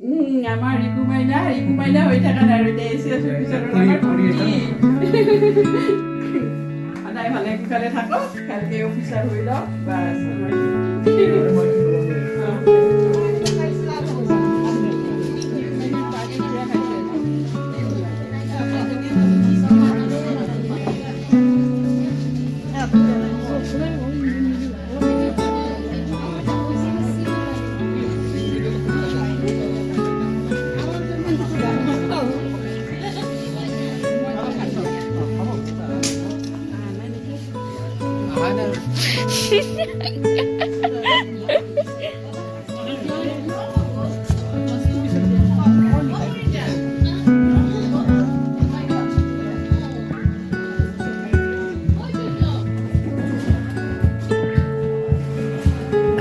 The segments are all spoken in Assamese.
আমাৰ ৰিকু মাইনা হৈ থকা নাই আৰু এতিয়া এচিয়াছ অফিচাৰৰ আমাৰ ভণ্টি। সদায় ভালে কুশলে থাকক, ভালকে অফিচাৰ হৈ লওক, বাছ আমাৰ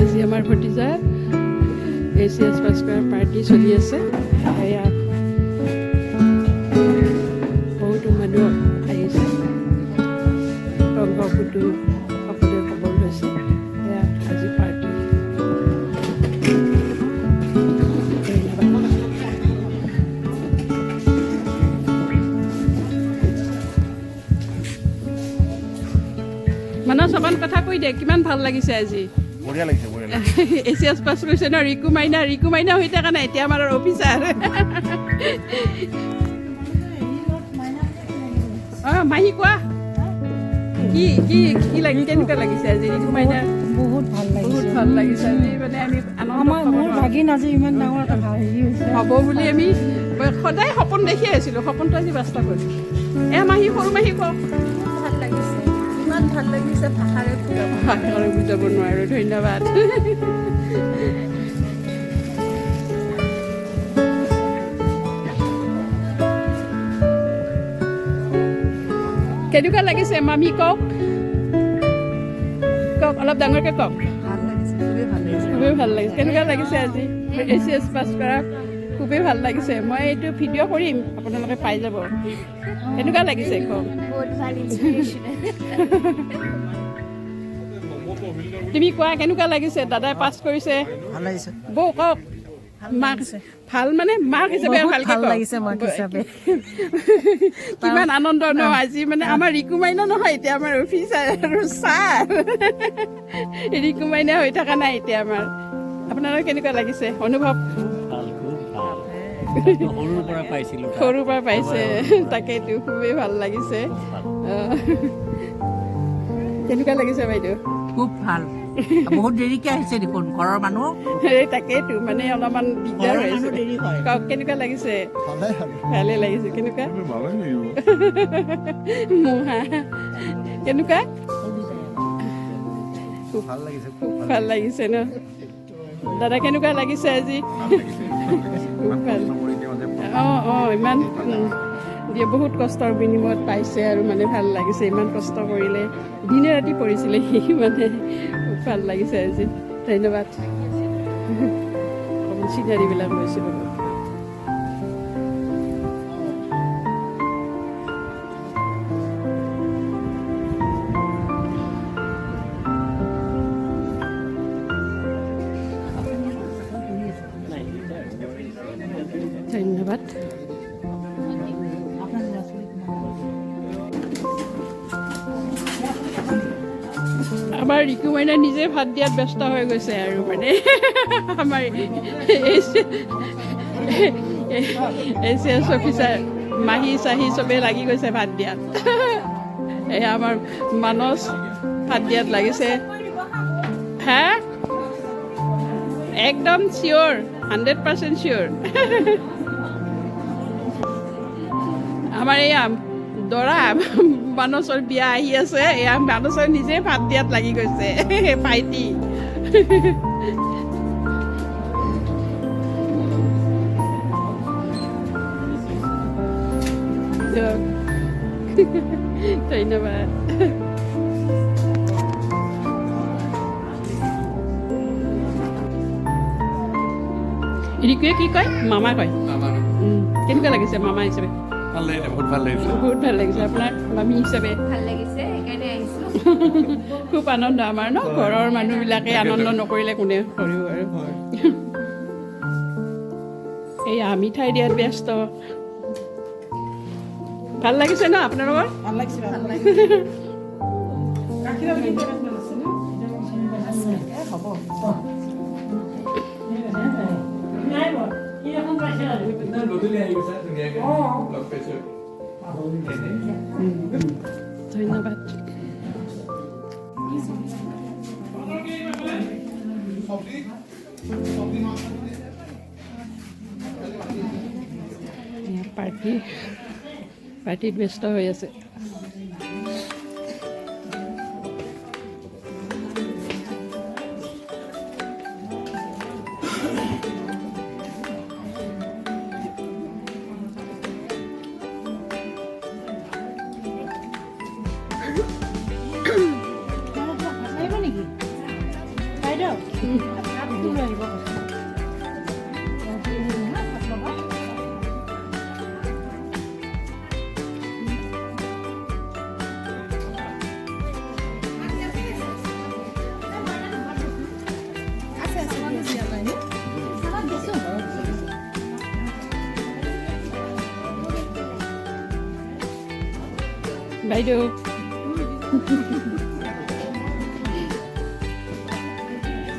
আজি আমাৰ ভতিজা এচিয়াছ পাছ কৰাৰ পাৰ্টি চলি আছে। এয়া বহুতো মানুহ আহিছে, কংসকুটো সকলোৱে খবৰ লৈছে। এয়া আজি পাৰ্টি। মানস অকণ কথা কৈ দে, কিমান ভাল লাগিছে আজি? বঢ়িয়া লাগিছে, বঢ়িয়া লাগিছে। এচিয়াছ পাছ কৰিছে ন ৰিকু মাইনা হৈ থকা নাই, এতিয়া আমাৰ অফিচাৰ। মাহী কোৱা, কি কি কি লাগি কেনেকুৱা লাগিছে আজি ৰিকু মাইনা? বহুত ভাল বহুত লাগিছে। ভাল লাগিছে আজি, মানে আমি আমাৰ মোৰ ভাগিন আজি ইমান ডাঙৰ এটা হেৰি হৈছে। হ'ব বুলি আমি সদায় সপোন দেখিয়ে আছিলোঁ, সপোনটো আজি বাস্তৱ কৰিছোঁ। মাহী, সৰু মাহী কওক। ভাল লাগিছে, ইমান ভাল লাগিছে ভাষাৰে ভাষাৰে বুজাব নোৱাৰোঁ, ধন্যবাদ। কেনেকুৱা লাগিছে মামী কওক, কওক অলপ ডাঙৰকৈ কওক। ভাল লাগিছে, খুবেই ভাল লাগিছে। খুবেই ভাল লাগিছে। কেনেকুৱা লাগিছে আজি এচিয়াছ পাছ কৰা? খুবেই ভাল লাগিছে। মই এইটো ভিডিঅ' কৰিম, আপোনালোকে পাই যাব। কেনেকুৱা লাগিছে কওক। বহুত ভাল ইনস্পিৰেশ্যনেল। তুমি কোৱা কেনেকুৱা লাগিছে? দাদাই পাছ কৰিছে, ভাল লাগিছে। বৌ কওক। মাৰ্ক ভাল মানে মাৰ্ক হিচাপে ভালকে ভাল কওক। লাগিছে মাৰ্ক হিচাপে। কিমান আনন্দ ন আজি, মানে আমাৰ ৰিকু মাইনা নহয়, এতিয়া আমাৰ অফিচাৰ আৰু ছাৰ। ৰিকু মাইনা হৈ থকা নাই এতিয়া আমাৰ। আপোনালোকৰ কেনেকুৱা লাগিছে অনুভৱ? সৰুৰ পৰা পাইছিলোঁ, সৰুৰ পৰা পাইছে, তাকেইতো খুবেই ভাল লাগিছে। কেনেকুৱা লাগিছে বাইদেউ? খুব ভাল। বহুত দেৰিকে আহিছে দেখোন ঘৰৰ মানুহ। তাকেইতো মানে অলপমান দিগদাৰ হৈ আছে। কওক কেনেকুৱা লাগিছে? ভালে লাগিছে। কেনেকুৱা মোহা কেনেকুৱা? খুব ভাল লাগিছে, খুব ভাল লাগিছে ন দাদা? কেনেকুৱা লাগিছে আজি? খুব ভাল। ইমান দিয়ে বহুত কষ্টৰ বিনিময়ত পাইছে আৰু মানে ভাল লাগিছে। ইমান কষ্ট কৰিলে, দিনে ৰাতি পৰিছিলে সি, মানে খুব ভাল লাগিছে আজি। ধন্যবাদ। চিনাৰীবিলাক লৈছোঁ বহুত। ধন্যবাদ। আমাৰ ৰিকু মাইনা নিজে ভাত দিয়াত ব্যস্ত হৈ গৈছে আৰু মানে আমাৰ এচিয়াছ অফিচাৰ মাহী চাহী চবেই লাগি গৈছে ভাত দিয়াত। এয়া আমাৰ মানস ভাত দিয়াত লাগিছে। হা একদম চিয়'ৰ, 100% চিয়'ৰ। আমাৰ এয়া দৰা মানসৰ বিয়া আহি আছে, এয়া মানসৰ নিজে ভাত দিয়াত লাগি গৈছে ভাইটি। ধন্যবাদ। ৰিকুৱে কি কয়? মামা কয়। কেনেকুৱা লাগিছে মামা হিচাপে? ভাল লাগিছে, বহুত ভাল লাগিছে। বহুত ভাল লাগিছে। আপোনাৰ মামী হিচাপে? ভাল লাগিছে, সেইকাৰণে আহিছোঁ। খুব আনন্দ আমাৰ ন, ঘৰৰ মানুহবিলাকে আনন্দ নকৰিলে কোনে কৰিব আৰু। এয়া মিঠাই দিয়াত ব্যস্ত ভাল লাগিছে ন আপোনালোকৰ ভাল লাগিছে ভাল লাগিছে ধন্যবাদ পাৰ্টিত ব্যস্ত হৈ আছে নেকি বাইদেউ আহিব বাইদেউ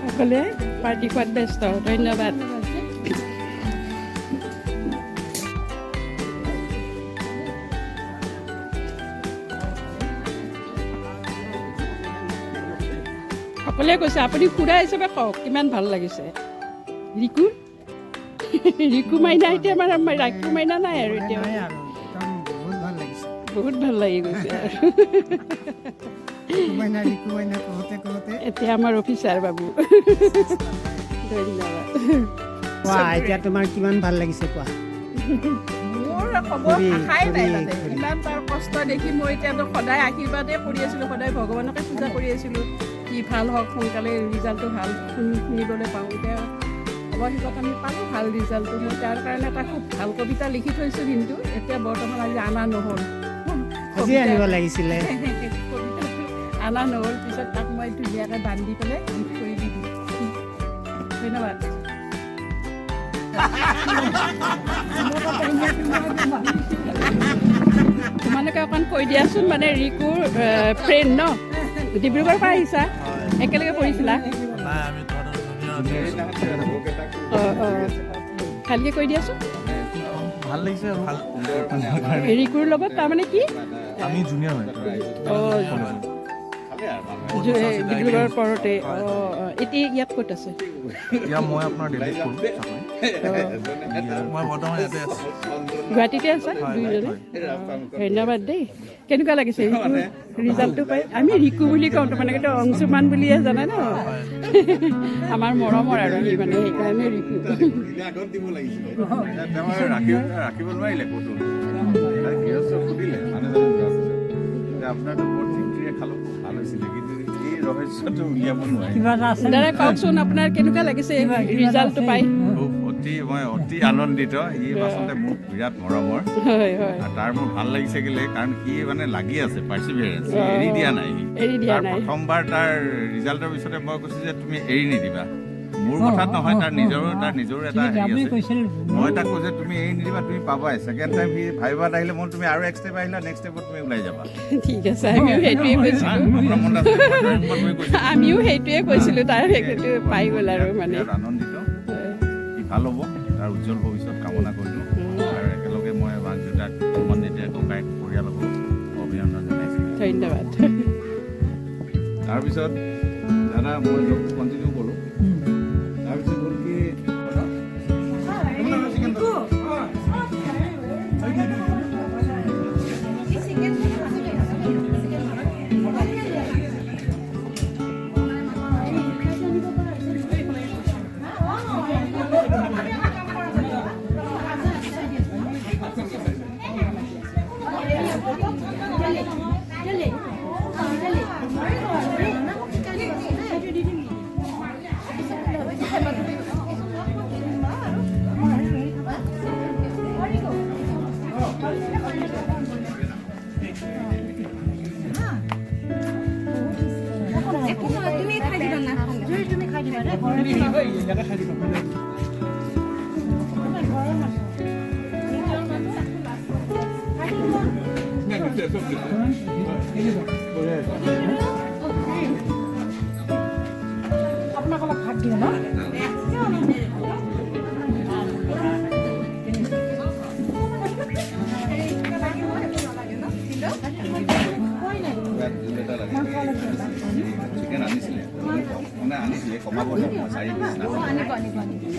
সকলোৱে পাৰ্টি খোৱাত ব্যস্ত ধন্যবাদ সকলোৱে কৈছে আপুনি খুৰা হিচাপে কওক কিমান ভাল লাগিছে ৰিকু ৰিকু মাইনা এতিয়া আমাৰ ৰাকু মাইনা নাই আৰু এতিয়া বহুত ভাল লাগি গৈছে এতিয়া আমাৰ অফিচাৰ বাবু ধন্যবাদ এতিয়া তোমাৰ কিমান ভাল লাগিছে কোৱা মোৰ ক'ব ভাষাই নাই মানে ইমান তাৰ কষ্ট দেখি মই এতিয়াতো সদায় আশীৰ্বাদেই কৰি আছিলোঁ সদায় ভগৱানকে পূজা কৰি আছিলোঁ কি ভাল হওক সোনকালে ৰিজাল্টটো ভাল শুনিবলৈ পাওঁ এতিয়া অৱশেষত আমি পালোঁ ভাল ৰিজাল্টটো মই তাৰ কাৰণে এটা খুব ভাল কবিতা লিখি থৈছোঁ কিন্তু এতিয়া বৰ্তমান আজি অনা নহ'ল আজি আনিব লাগিছিলে আনা নহ'ল পিছত তাক মই ধুনীয়াকৈ বান্ধি পেলাই গিফ্ট কৰি দি দিম ধন্যবাদ তোমালোকে অকণ কৈ দিয়াচোন মানে ৰিকুৰ ফ্ৰেণ্ড ন ডিব্ৰুগড়ৰ পৰা আহিছা একেলগে পঢ়িছিলা অঁ অঁ ভালকৈ কৈ দিয়াচোন ভাল লাগিছে ৰিকুৰ লগত তাৰমানে কি আমি জুনিয়ৰ হয় অঁ ডিব্ৰুগড়ৰ পৰতে অঁ এতিয়া ইয়াত ক'ত আছে এতিয়া মই আপোনাৰ দিল্লীত কৰোঁ মই বৰ্তমান ইয়াতে আছোঁ গুৱাহাটীতে আছা দুইজনে ধন্যবাদ দেই কেনেকুৱা লাগিছে ৰিকুৰ ৰিজাল্টটো পাই আমি ৰিকু বুলি কওঁ তাৰমানে কিন্তু অংশুমান বুলিয়ে জানে ন আমাৰ মৰমৰ আৰু সি মানে সেইকাৰণে ৰিকু ৰাখিব নোৱাৰিলে ক'তো সুধিলে আপোনাৰতো বৰ তৃপ্তিৰে খালোঁ ভাল হৈছিলে কিন্তু এই ৰহস্যটো উলিয়াব নোৱাৰি দাদা কওকচোন আপোনাৰ কেনেকুৱা লাগিছে ৰিজাল্টটো পাই মই অতি আনন্দিত ই আচলতে মোক বিৰাট মৰমৰ হয় হয় আৰু তাৰ মোৰ ভাল লাগিছে কেলে কাৰণ সি মানে লাগি আছে পাৰ্চিভিয়াৰেঞ্চ এৰি দিয়া নাই এৰি দিয়া তাৰ নাই প্ৰথমবাৰ তাৰ ৰিজাল্টৰ পিছতে মই কৈছোঁ যে তুমি এৰি নিদিবা মোৰ কথাত নহয় তাৰ নিজৰো এটা হেৰি আছে মই তাক কৈছোঁ তুমি এৰি নিদিবা তুমি পাবাই ছেকেণ্ড টাইম সি ভাবিবাত আহিলে মই তুমি আৰু এক ষ্টেপ আহিলা নেক্সট ষ্টেপত তুমি ওলাই যাবা ঠিক আছে আমিও সেইটোৱে কৈছিলোঁ তাৰ সেইটো পাই গ'ল আৰু মানে আনন্দিত সি ভাল হ'ব তাৰ উজ্জ্বল ভৱিষ্যত কামনা কৰিলোঁ আৰু একেলগে মই মাক দেউতাক ভগৱান যেতিয়া ককায়েক পৰিয়ালকো অভিনন্দন জনাইছোঁ ধন্যবাদ তাৰপিছত দাদা মই কণ্টিনিউ কৰোঁ তাৰপিছত হ'ল কি তুমি খাই দিবা আপোনাক অলপ ভাত দিওঁ ন চিকেন আনিছিলে মানে আনিছিলে কমাব 4 পিচ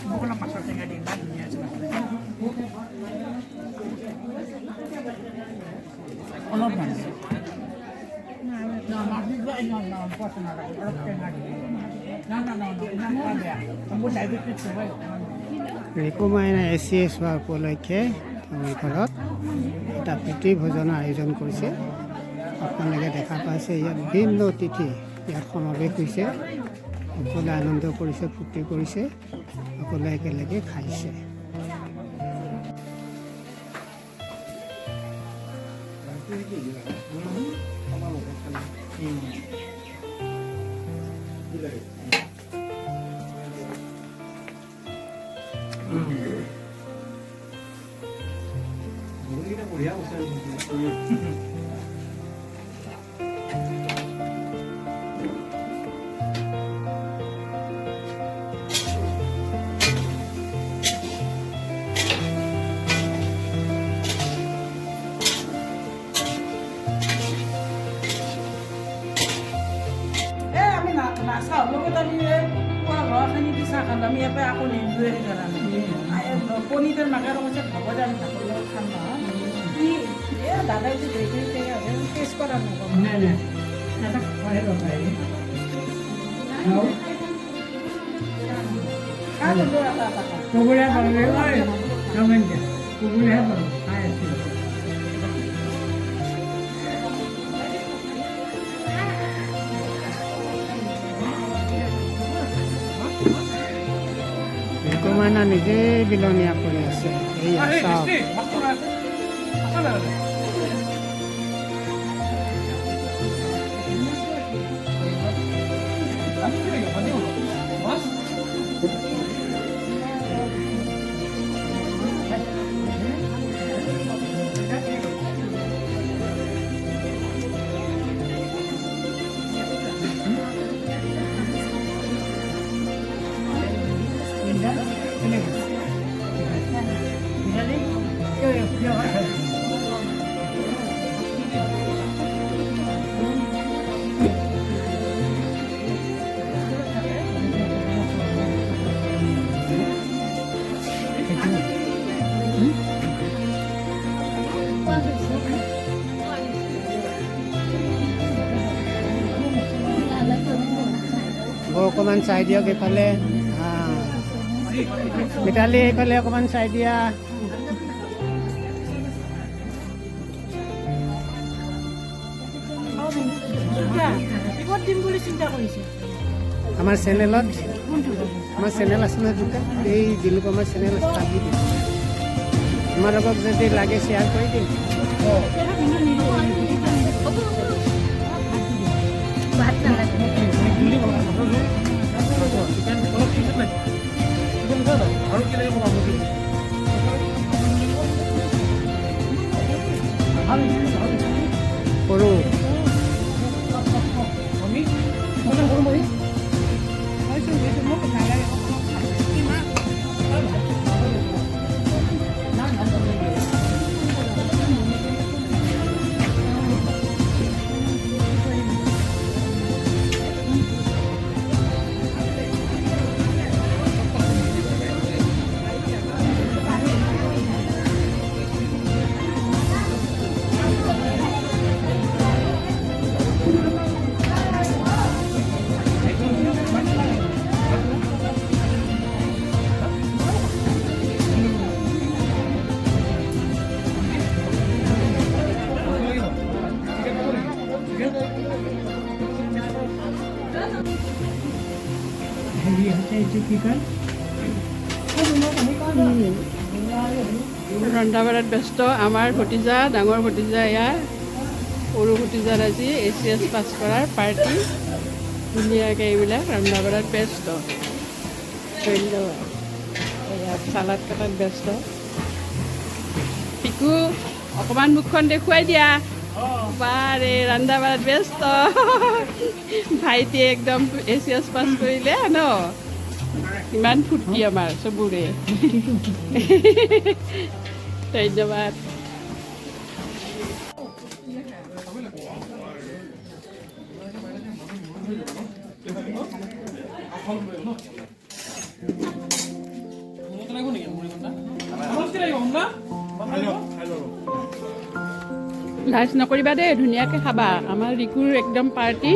মোক অলপ মাছৰ টেঙা দিম ইমান ধুনীয়া আছে অলপ মান ৰিকুমাইনা ACS হোৱা উপলক্ষে আমাৰ ঘৰত এটা প্ৰীতি ভোজনৰ আয়োজন কৰিছে। আপোনালোকে দেখা পাইছে ইয়াত ভিন্ন অতিথি ইয়াত সমাৱেশ হৈছে, সকলোৱে আনন্দ কৰিছে, ফূৰ্তি কৰিছে, সকলোৱে একেলগে খাইছে। আমি নাচাওঁ লগত আমি পুৱা ঘৰখিনি দি চাহ খালোঁ। আমি ইয়াৰ পৰা আকৌ নিদিওঁৱে সেইকাৰণে পনীৰৰ মাকাৰ কৈছে হ'ব যে আমি ভাতৰ লগত খাম নহয় দাদাই যে দেৰি টেষ্ট কৰা নহ'ব নাই নাই এটা খোৱাহে দৰকাৰ কুকুৰা কুকুৰাহে পালোঁ খাই আছিলোঁ ৰিকুমাইনা নিজে বিলনীয়া কৰি আছে। এইয়া চাওক, অকণমান চাই দিয়ক এইফালে। মিতালী এইফালে অকণমান চাই দিয়া। ক'ত দিম বুলি চিন্তা কৰিছে? আমাৰ চেনেলত, আমাৰ চেনেল আছে নহয় দুটা, এই দিলীপ আমাৰ চেনেল আছে, তাত দি দিম। তোমালোকক যদি লাগে শ্বেয়াৰ কৰি দিম। ভাত নালাগে। কৰোঁ ৰন্ধা বঢ়াত ব্যস্ত আমাৰ ভতিজা, ডাঙৰ ভতিজা এয়া, সৰু ভতিজাৰ আজি ACS পাছ কৰাৰ পাৰ্টি। ধুনীয়াকৈ এইবিলাক ৰন্ধা বঢ়াত ব্যস্ত। ধন্যবাদ। এয়া চালাড কটাত ব্যস্ত। পিকু অকণমান মুখখন দেখুৱাই দিয়া বাৰে ৰন্ধা বঢ়াত ব্যস্ত ভাইটিয়ে একদম ACS পাছ কৰিলে ন ইমান ফূৰ্তি আমাৰ চবৰে ধন্যবাদ লাজ নকৰিবা দেই ধুনীয়াকৈ খাবা আমাৰ ৰিকুৰ একদম পাৰ্টি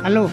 খালোঁ